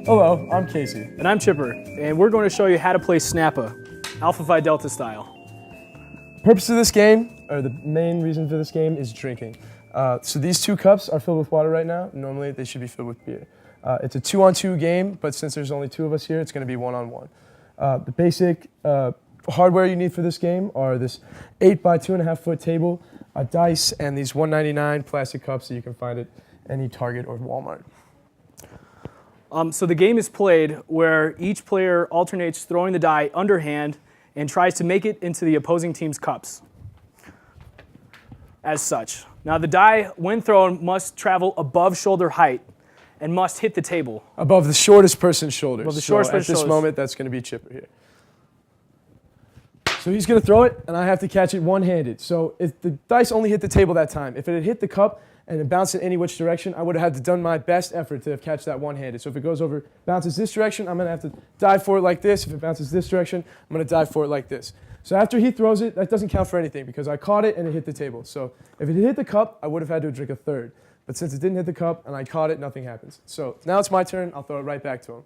Hello, I'm Casey. And I'm Chipper, and we're going to show you how to play Snappa, Alpha Phi Delta style. Purpose of this game, or the main reason for this game, is drinking. So these 2 cups are filled with water right now. Normally they should be filled with beer. It's a 2-on-2 game, but since there's only 2 of us here, it's going to be 1-on-1. The basic hardware you need for this game are this 8 by 2.5 foot table, a dice, and these $1.99 plastic cups that you can find at any Target or Walmart. So the game is played where each player alternates throwing the die underhand and tries to make it into the opposing team's cups, as such. Now the die, when thrown, must travel above shoulder height and must hit the table. Above the shortest person's shoulders. Above the shortest so person's at this shoulders. moment, that's going to be Chipper here. So he's going to throw it, and I have to catch it one-handed. So if the dice only hit the table that time, if it had hit the cup and it bounced in any which direction, I would have had to done my best effort to have catch that one-handed. So if it goes over, bounces this direction, I'm going to have to dive for it like this. If it bounces this direction, I'm going to dive for it like this. So after he throws it, that doesn't count for anything because I caught it and it hit the table. So if it hit the cup, I would have had to drink a third. But since it didn't hit the cup and I caught it, nothing happens. So now it's my turn. I'll throw it right back to him.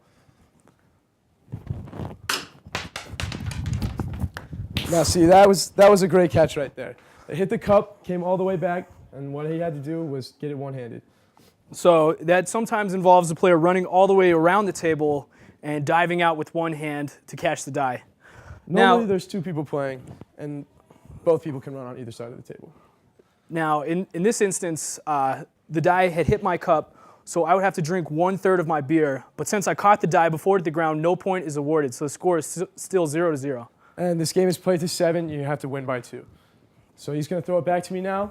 Now see, that was a great catch right there. It hit the cup, came all the way back, and what he had to do was get it one-handed. So that sometimes involves the player running all the way around the table and diving out with one hand to catch the die. Normally there's 2 people playing, and both people can run on either side of the table. Now, in this instance, the die had hit my cup, so I would have to drink 1/3 of my beer. But since I caught the die before it hit the ground, no point is awarded, so the score is still 0-0. And this game is played to 7, you have to win by 2. So he's going to throw it back to me now.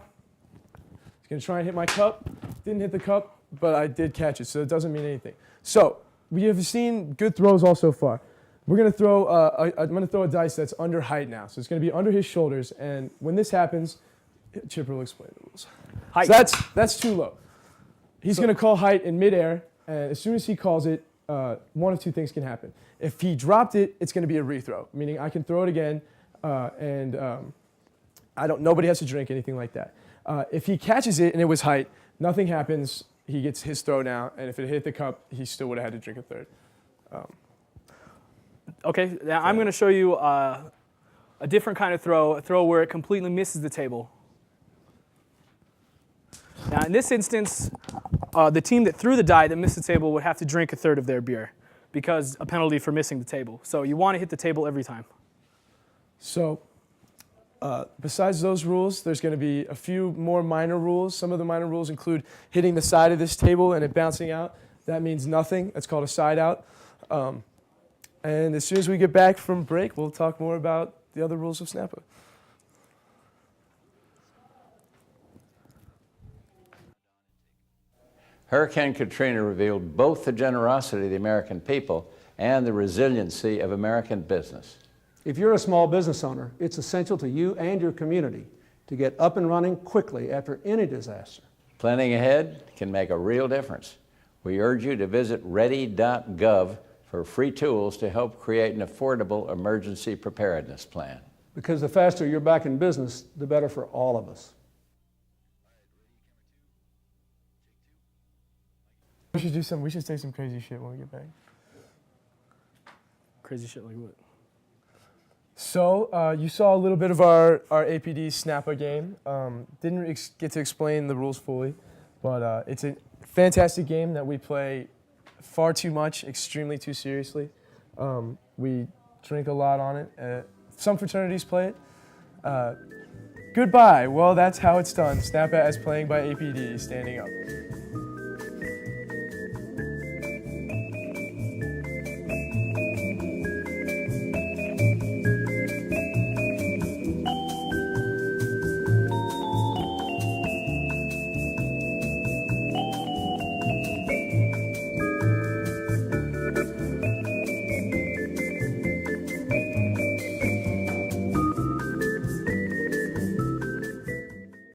He's going to try and hit my cup. Didn't hit the cup, but I did catch it, so it doesn't mean anything. So we have seen good throws all so far. We're going to throw, I'm going to throw a dice that's under height now. So it's going to be under his shoulders, and when this happens, Chipper will explain the rules. Height. So that's too low. He's going to call height in midair, and as soon as he calls it, one of 2 things can happen. If he dropped it, it's going to be a rethrow, meaning I can throw it again, and nobody has to drink anything like that. If he catches it and it was height, nothing happens. He gets his throw now, and if it hit the cup, he still would have had to drink a third. Okay, now I'm going to show you a different kind of throw, a throw where it completely misses the table. Now in this instance, the team that threw the die that missed the table would have to drink a third of their beer because a penalty for missing the table. So you want to hit the table every time. So besides those rules, there's going to be a few more minor rules. Some of the minor rules include hitting the side of this table and it bouncing out. That means nothing. That's called a side out. And as soon as we get back from break, we'll talk more about the other rules of Snappa. Hurricane Katrina revealed both the generosity of the American people and the resiliency of American business. If you're a small business owner, it's essential to you and your community to get up and running quickly after any disaster. Planning ahead can make a real difference. We urge you to visit ready.gov for free tools to help create an affordable emergency preparedness plan. Because the faster you're back in business, the better for all of us. We should say some crazy shit when we get back. Crazy shit like what? So you saw a little bit of our APD Snappa game. Didn't get to explain the rules fully, but it's a fantastic game that we play far too much, extremely too seriously. We drink a lot on it. Some fraternities play it. Goodbye. Well, that's how it's done. Snappa as playing by APD, standing up.